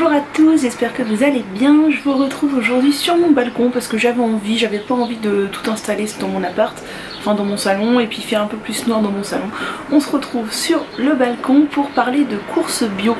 Bonjour à tous, j'espère que vous allez bien. Je vous retrouve aujourd'hui sur mon balcon parce que j'avais pas envie de tout installer dans mon appart, enfin dans mon salon, et puis faire un peu plus noir dans mon salon. On se retrouve sur le balcon pour parler de courses bio.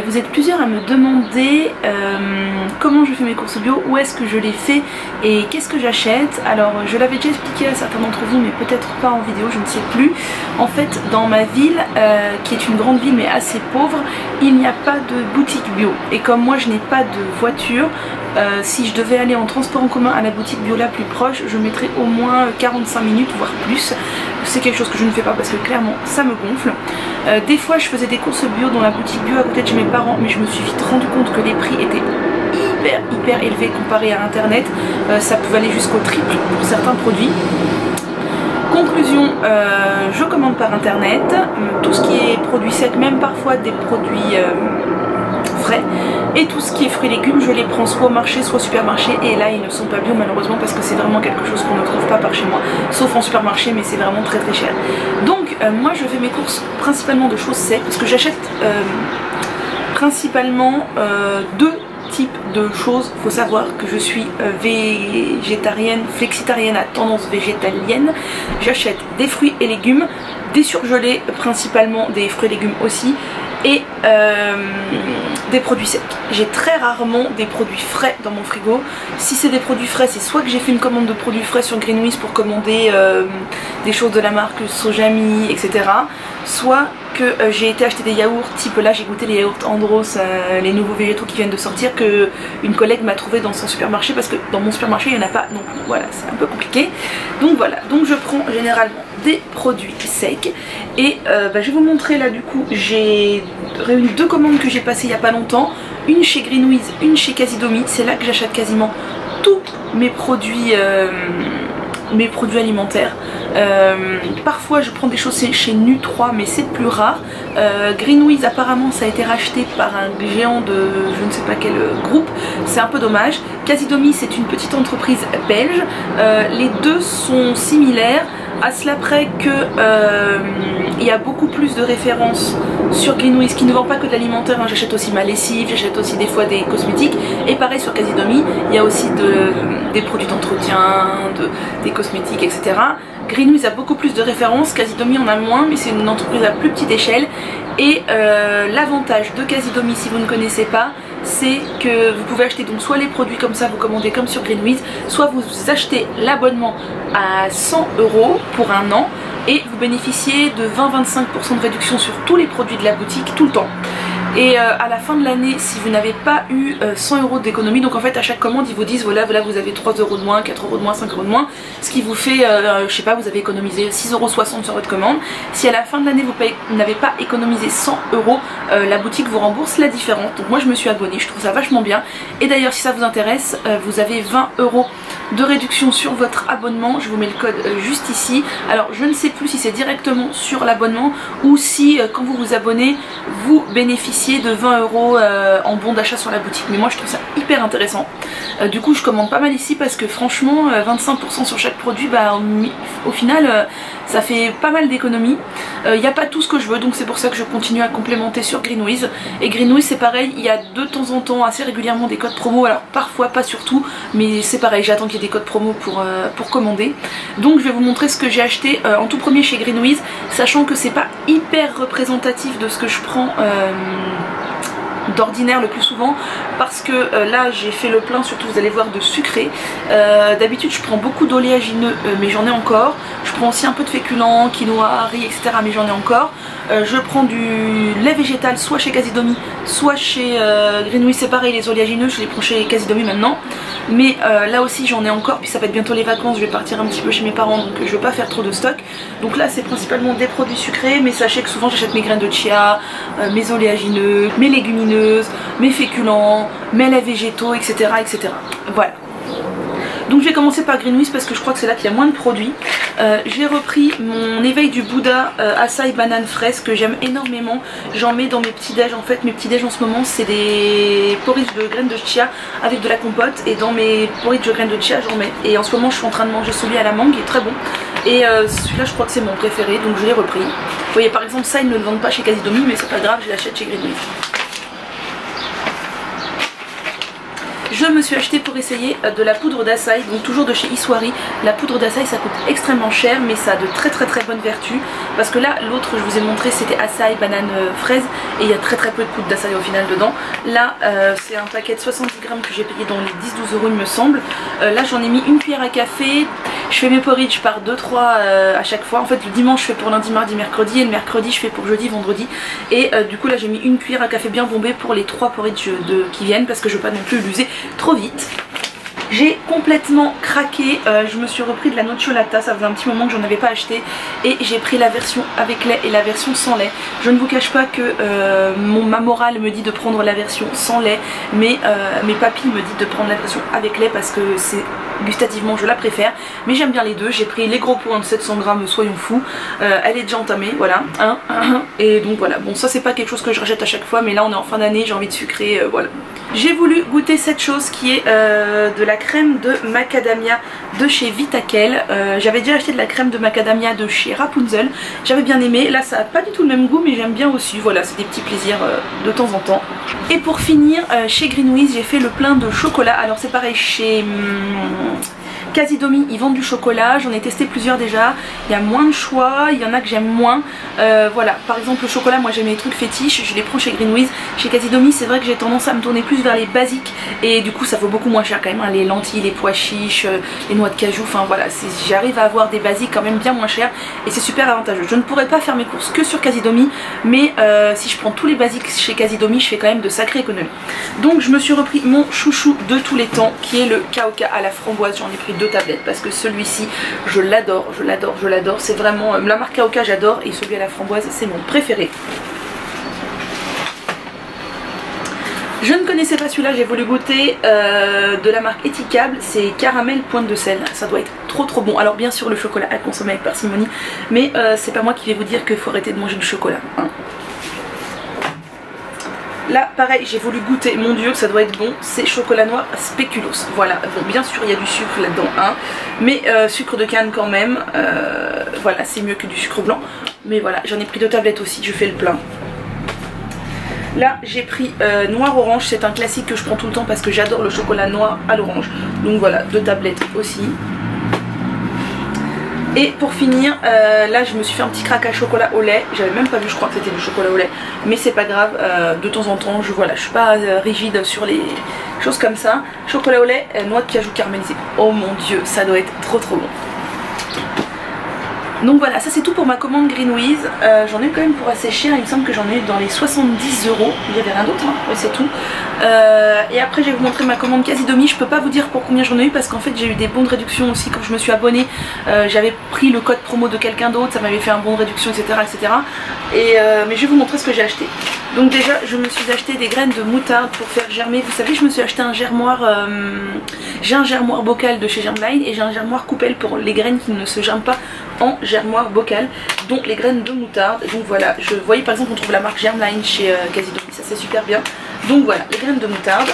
Vous êtes plusieurs à me demander comment je fais mes courses bio, où est-ce que je les fais et qu'est-ce que j'achète. Alors je l'avais déjà expliqué à certains d'entre vous mais peut-être pas en vidéo, je ne sais plus. En fait dans ma ville, qui est une grande ville mais assez pauvre, il n'y a pas de boutique bio. Et comme moi je n'ai pas de voiture, si je devais aller en transport en commun à la boutique bio la plus proche, je mettrais au moins 45 minutes voire plus. C'est quelque chose que je ne fais pas parce que clairement ça me gonfle. Des fois je faisais des courses bio dans la boutique bio à côté de chez mes parents, mais je me suis vite rendu compte que les prix étaient hyper élevés comparé à internet. Ça pouvait aller jusqu'au triple pour certains produits. Conclusion, je commande par internet tout ce qui est produits secs, même parfois des produits frais, et tout ce qui est fruits et légumes je les prends soit au marché soit au supermarché, et là ils ne sont pas bio malheureusement parce que c'est vraiment quelque chose qu'on ne trouve pas par chez moi, sauf en supermarché, mais c'est vraiment très cher. Donc moi je fais mes courses principalement de choses secs parce que j'achète principalement deux types de choses. Il faut savoir que je suis végétarienne, flexitarienne à tendance végétalienne. J'achète des fruits et légumes, des surgelés, principalement des fruits et légumes aussi, et des produits secs. J'ai très rarement des produits frais dans mon frigo. Si c'est des produits frais, c'est soit que j'ai fait une commande de produits frais sur Greenwiz pour commander des choses de la marque Sojami, etc. Soit que j'ai été acheter des yaourts, type là j'ai goûté les yaourts Andros, les nouveaux végétaux qui viennent de sortir, que une collègue m'a trouvé dans son supermarché parce que dans mon supermarché il n'y en a pas, donc voilà, c'est un peu compliqué. Donc voilà, donc je prends généralement des produits secs et je vais vous montrer là. Du coup j'ai réuni deux commandes que j'ai passées il n'y a pas longtemps, une chez Greenwiz, une chez Casidomi. C'est là que j'achète quasiment tous mes produits alimentaires. Parfois je prends des choses chez Nu3 mais c'est plus rare. Greenwiz apparemment ça a été racheté par un géant de je ne sais pas quel groupe, c'est un peu dommage. Casidomi c'est une petite entreprise belge. Les deux sont similaires, à cela près que il y a beaucoup plus de références sur Greenwiz qui ne vend pas que de l'alimentaire, hein. J'achète aussi ma lessive, j'achète aussi des fois des cosmétiques, et pareil sur Casidomi il y a aussi des produits d'entretien, des cosmétiques, etc. Greenwiz a beaucoup plus de références, Casidomi en a moins, mais c'est une entreprise à plus petite échelle. Et l'avantage de Casidomi, si vous ne connaissez pas, c'est que vous pouvez acheter donc soit les produits comme ça, vous commandez comme sur Greenwiz, soit vous achetez l'abonnement à 100 € pour un an et vous bénéficiez de 20-25% de réduction sur tous les produits de la boutique tout le temps. Et à la fin de l'année, si vous n'avez pas eu 100 € d'économie, donc en fait à chaque commande ils vous disent voilà vous avez 3 € de moins, 4 € de moins, 5 € de moins, ce qui vous fait, je sais pas, vous avez économisé 6,60 € sur votre commande. Si à la fin de l'année vous n'avez pas économisé 100 €, la boutique vous rembourse la différence. Donc moi je me suis abonnée, je trouve ça vachement bien. Et d'ailleurs si ça vous intéresse, vous avez 20 € de réduction sur votre abonnement, je vous mets le code juste ici. Alors je ne sais plus si c'est directement sur l'abonnement ou si quand vous vous abonnez vous bénéficiez de 20 € en bon d'achat sur la boutique, mais moi je trouve ça hyper intéressant. Du coup je commande pas mal ici parce que franchement 25% sur chaque produit, au final ça fait pas mal d'économies. Il n'y a pas tout ce que je veux, donc c'est pour ça que je continue à complémenter sur Greenwiz. Et Greenwiz c'est pareil, il y a de temps en temps assez régulièrement des codes promo, alors parfois pas surtout, mais c'est pareil, j'attends qu'il y ait des codes promo pour commander. Donc je vais vous montrer ce que j'ai acheté en tout premier chez Greenwiz, sachant que c'est pas hyper représentatif de ce que je prends d'ordinaire le plus souvent, parce que là j'ai fait le plein, surtout vous allez voir, de sucré. D'habitude je prends beaucoup d'oléagineux, mais j'en ai encore. Je prends aussi un peu de féculents, quinoa, riz, etc., mais j'en ai encore. Je prends du lait végétal soit chez Casidomi soit chez Greenwiz, c'est pareil, les oléagineux je les prends chez Casidomi maintenant, mais là aussi j'en ai encore, puis ça va être bientôt les vacances, je vais partir un petit peu chez mes parents, donc je veux pas faire trop de stock. Donc là c'est principalement des produits sucrés, mais sachez que souvent j'achète mes graines de chia, mes oléagineux, mes légumineuses, mes féculents, mes laits végétaux, etc., etc. Voilà. Donc je vais commencer par Greenwiz parce que je crois que c'est là qu'il y a moins de produits. J'ai repris mon éveil du Bouddha açaï banane fraise que j'aime énormément. J'en mets dans mes petits déj. En fait mes petits déj en ce moment c'est des porridge de graines de chia avec de la compote, et dans mes porridge de graines de chia j'en mets. Et en ce moment je suis en train de manger celui à la mangue, il est très bon. Et celui-là je crois que c'est mon préféré, donc je l'ai repris. Vous voyez par exemple ça ils ne le vendent pas chez Casidomi, mais c'est pas grave, je l'achète chez Greenwiz. je me suis acheté pour essayer de la poudre d'açaï, donc toujours de chez Iswari. La poudre d'açaï ça coûte extrêmement cher mais ça a de très bonnes vertus, parce que là l'autre je vous ai montré c'était açaï, banane, fraise, et il y a très peu de poudre d'açaï au final dedans. Là c'est un paquet de 70 grammes que j'ai payé dans les 10-12 € il me semble. Là j'en ai mis une cuillère à café. Je fais mes porridge par 2-3 à chaque fois. En fait le dimanche je fais pour lundi, mardi, mercredi, et le mercredi je fais pour jeudi, vendredi. Et du coup là j'ai mis une cuillère à café bien bombée pour les 3 porridge qui viennent, parce que je veux pas non plus l'user trop vite. J'ai complètement craqué, je me suis repris de la nocciolata, ça faisait un petit moment que j'en avais pas acheté, et j'ai pris la version avec lait et la version sans lait. Je ne vous cache pas que ma morale me dit de prendre la version sans lait, mais mes papilles me disent de prendre la version avec lait parce que c'est gustativement je la préfère, mais j'aime bien les deux. J'ai pris les gros pots de 700 grammes, soyons fous, elle est déjà entamée, voilà, et donc voilà, bon ça c'est pas quelque chose que je rachète à chaque fois, mais là on est en fin d'année, j'ai envie de sucrer, voilà. J'ai voulu goûter cette chose qui est de la crème de macadamia de chez Vitakel. J'avais déjà acheté de la crème de macadamia de chez Rapunzel, j'avais bien aimé. Là ça n'a pas du tout le même goût mais j'aime bien aussi, voilà, c'est des petits plaisirs de temps en temps. Et pour finir, chez Greenwiz j'ai fait le plein de chocolat. Alors c'est pareil chez Casidomi, ils vendent du chocolat, j'en ai testé plusieurs déjà, il y a moins de choix, il y en a que j'aime moins, voilà, par exemple le chocolat, moi j'aime les trucs fétiches, je les prends chez Greenwiz. Chez Casidomi c'est vrai que j'ai tendance à me tourner plus vers les basiques, et du coup ça vaut beaucoup moins cher quand même, hein, les lentilles, les pois chiches, les noix de cajou, enfin voilà, j'arrive à avoir des basiques quand même bien moins chers, et c'est super avantageux. Je ne pourrais pas faire mes courses que sur Casidomi, mais si je prends tous les basiques chez Casidomi, je fais quand même de sacrées économies. Donc je me suis repris mon chouchou de tous les temps, qui est le Kaoka à la framboise. J'en ai pris 2 tablettes parce que celui-ci je l'adore, c'est vraiment la marque Kaoka, j'adore, et celui à la framboise c'est mon préféré. Je ne connaissais pas celui-là, j'ai voulu goûter de la marque Etikable, c'est caramel pointe de sel, ça doit être trop bon. Alors bien sûr le chocolat à consommer avec parcimonie, mais c'est pas moi qui vais vous dire qu'il faut arrêter de manger du chocolat, hein. Là pareil j'ai voulu goûter, mon dieu que ça doit être bon, c'est chocolat noir spéculoos. Voilà, bon bien sûr il y a du sucre là-dedans, hein, mais sucre de canne quand même, voilà c'est mieux que du sucre blanc. Mais voilà, j'en ai pris 2 tablettes aussi, je fais le plein. Là j'ai pris noir orange, c'est un classique que je prends tout le temps parce que j'adore le chocolat noir à l'orange. Donc voilà, 2 tablettes aussi. Et pour finir, là je me suis fait un petit craquage chocolat au lait. J'avais même pas vu, je crois que c'était du chocolat au lait, mais c'est pas grave, de temps en temps je suis pas rigide sur les choses comme ça. Chocolat au lait, noix de cajou caramélisée. Oh mon dieu, ça doit être trop bon. Donc voilà, ça c'est tout pour ma commande Greenwiz. J'en ai eu quand même pour assez cher, il me semble que j'en ai eu dans les 70 €. Il n'y avait rien d'autre, hein. Ouais, c'est tout. Et après je vais vous montrer ma commande Casidomi. Je peux pas vous dire pour combien j'en ai eu parce qu'en fait j'ai eu des bons de réduction aussi quand je me suis abonnée. J'avais pris le code promo de quelqu'un d'autre, ça m'avait fait un bon de réduction, etc. Mais je vais vous montrer ce que j'ai acheté. Donc déjà je me suis acheté des graines de moutarde pour faire germer. Vous savez, je me suis acheté un germoir, j'ai un germoir bocal de chez Germline, et j'ai un germoir coupelle pour les graines qui ne se germent pas en germoir bocal, dont les graines de moutarde. Donc voilà, vous voyez par exemple on trouve la marque Germline chez Casidomi, ça c'est super bien. Donc voilà, les graines de moutarde.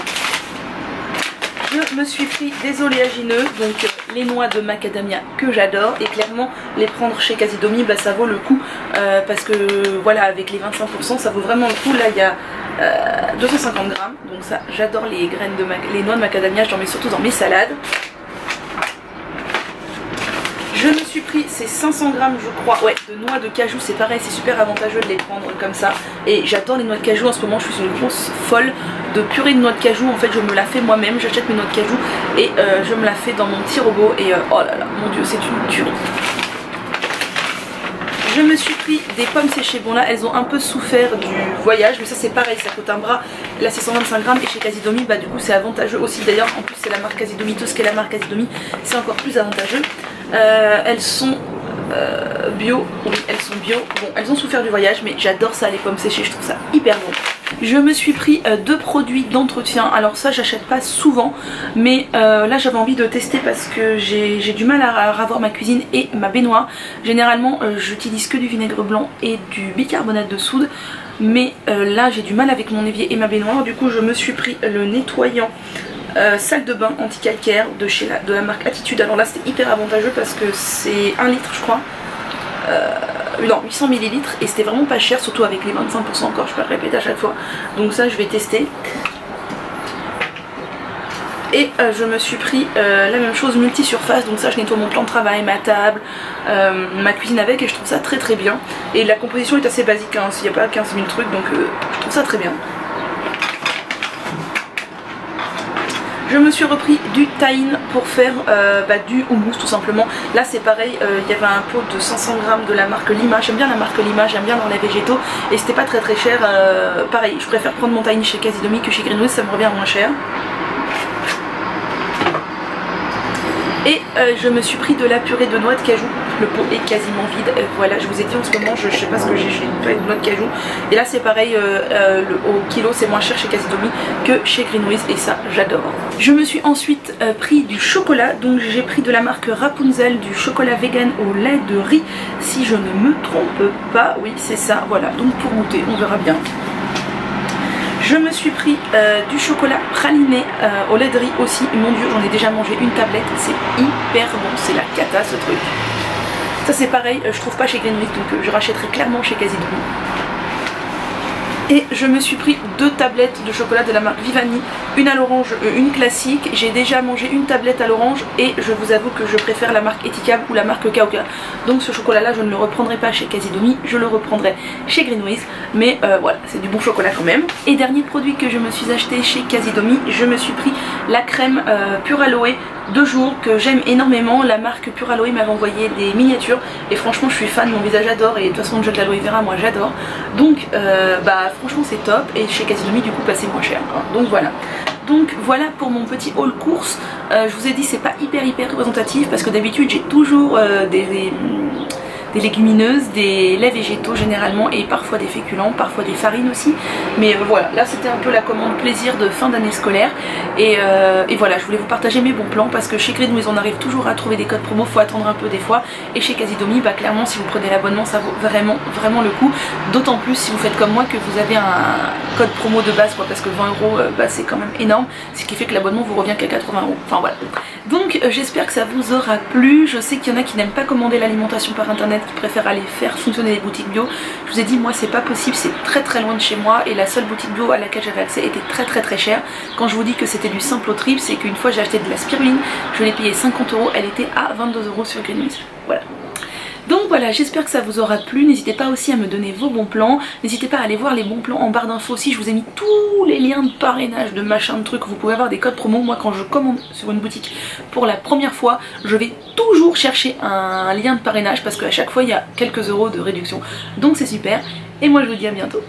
Je me suis pris des oléagineux, donc les noix de macadamia que j'adore, et clairement les prendre chez Casidomi bah, ça vaut le coup, parce que voilà, avec les 25% ça vaut vraiment le coup. Là il y a 250 grammes, donc ça j'adore les les noix de macadamia, j'en mets surtout dans mes salades. Je me suis pris ces 500 grammes je crois, ouais, de noix de cajou, c'est pareil, c'est super avantageux de les prendre comme ça. Et j'adore les noix de cajou en ce moment, je suis une grosse folle de purée de noix de cajou. En fait je me la fais moi-même, j'achète mes noix de cajou et je me la fais dans mon petit robot, et oh là là, mon dieu c'est une tuerie. Je me suis pris des pommes séchées, bon là elles ont un peu souffert du voyage, mais ça c'est pareil, ça coûte un bras. Là c'est 125 grammes, et chez Casidomi bah du coup c'est avantageux aussi. D'ailleurs en plus c'est la marque Casidomi, tout ce qui est la marque Casidomi c'est encore plus avantageux. Elles sont bio, oui elles sont bio. Bon elles ont souffert du voyage mais j'adore ça, les pommes séchées, je trouve ça hyper bon. Je me suis pris 2 produits d'entretien. Alors ça j'achète pas souvent, mais là j'avais envie de tester parce que j'ai du mal à ravoir ma cuisine et ma baignoire. Généralement j'utilise que du vinaigre blanc et du bicarbonate de soude, mais là j'ai du mal avec mon évier et ma baignoire. Du coup je me suis pris le nettoyant salle de bain anti-calcaire de la marque Attitude. Alors là c'était hyper avantageux parce que c'est 1 litre je crois, non 800 ml, et c'était vraiment pas cher, surtout avec les 25% encore, je peux le répéter à chaque fois. Donc ça je vais tester. Et je me suis pris la même chose multi-surface, donc ça je nettoie mon plan de travail, ma table, ma cuisine avec, et je trouve ça très très bien. Et la composition est assez basique, hein, s'il n'y a pas 15 000 trucs, donc je trouve ça très bien. Je me suis repris du tahine pour faire du houmous tout simplement. Là c'est pareil, il y avait un pot de 500 grammes de la marque Lima. J'aime bien la marque Lima, j'aime bien dans les végétaux. Et c'était pas très très cher. Pareil, je préfère prendre mon tahine chez Casidomi que chez Greenwiz, ça me revient moins cher. Et je me suis pris de la purée de noix de cajou. Le pot est quasiment vide. Voilà, je vous ai dit en ce moment, je sais pas ce que j'ai chez une purée de noix de cajou. Et là c'est pareil, au kilo c'est moins cher chez Casidomi que chez Greenwiz et ça j'adore. Je me suis ensuite pris du chocolat. Donc j'ai pris de la marque Rapunzel du chocolat vegan au lait de riz. Si je ne me trompe pas, oui c'est ça. Voilà, donc pour goûter, on verra bien. Je me suis pris du chocolat praliné au lait de riz aussi. Mon dieu, j'en ai déjà mangé une tablette, c'est hyper bon, c'est la cata ce truc. Ça c'est pareil, je trouve pas chez Greenwiz, donc je rachèterai clairement chez Casidomi. Et je me suis pris 2 tablettes de chocolat de la marque Vivani, une à l'orange, une classique. J'ai déjà mangé une tablette à l'orange et je vous avoue que je préfère la marque Etikab ou la marque Kauka. Donc ce chocolat là je ne le reprendrai pas chez Casidomi, je le reprendrai chez Greenwiz. Mais voilà, c'est du bon chocolat quand même. Et dernier produit que je me suis acheté chez Casidomi, je me suis pris la crème Pure Aloe de jour que j'aime énormément. La marque Pure Aloe m'avait envoyé des miniatures et franchement je suis fan, mon visage adore, et de toute façon le jeu de l'aloe vera moi j'adore. Donc franchement c'est top, et chez Casidomi du coup c'est moins cher, hein. Donc voilà pour mon petit haul course. Je vous ai dit c'est pas hyper représentatif parce que d'habitude j'ai toujours des légumineuses, des laits végétaux généralement, et parfois des féculents, parfois des farines aussi. Mais voilà, là c'était un peu la commande plaisir de fin d'année scolaire. Et voilà, je voulais vous partager mes bons plans parce que chez Greenwiz on arrive toujours à trouver des codes promo, faut attendre un peu des fois. Et chez Casidomi, clairement si vous prenez l'abonnement ça vaut vraiment le coup. D'autant plus si vous faites comme moi que vous avez un code promo de base, parce que 20 euros c'est quand même énorme. Ce qui fait que l'abonnement vous revient qu'à 80 euros. Enfin voilà. Donc j'espère que ça vous aura plu. Je sais qu'il y en a qui n'aiment pas commander l'alimentation par internet, qui préfèrent aller faire fonctionner les boutiques bio. Je vous ai dit moi c'est pas possible, c'est très loin de chez moi, et la seule boutique bio à laquelle j'avais accès était très chère. Quand je vous dis que c'était du simple au triple, c'est qu'une fois j'ai acheté de la spiruline, je l'ai payée 50 euros, elle était à 22 euros sur Greenwiz. Voilà. Donc voilà, j'espère que ça vous aura plu. N'hésitez pas aussi à me donner vos bons plans. N'hésitez pas à aller voir les bons plans en barre d'infos aussi. Je vous ai mis tous les liens de parrainage, de machin, de trucs. Vous pouvez avoir des codes promo. Moi quand je commande sur une boutique pour la première fois, je vais toujours chercher un lien de parrainage parce qu'à chaque fois il y a quelques euros de réduction. Donc c'est super. Et moi je vous dis à bientôt.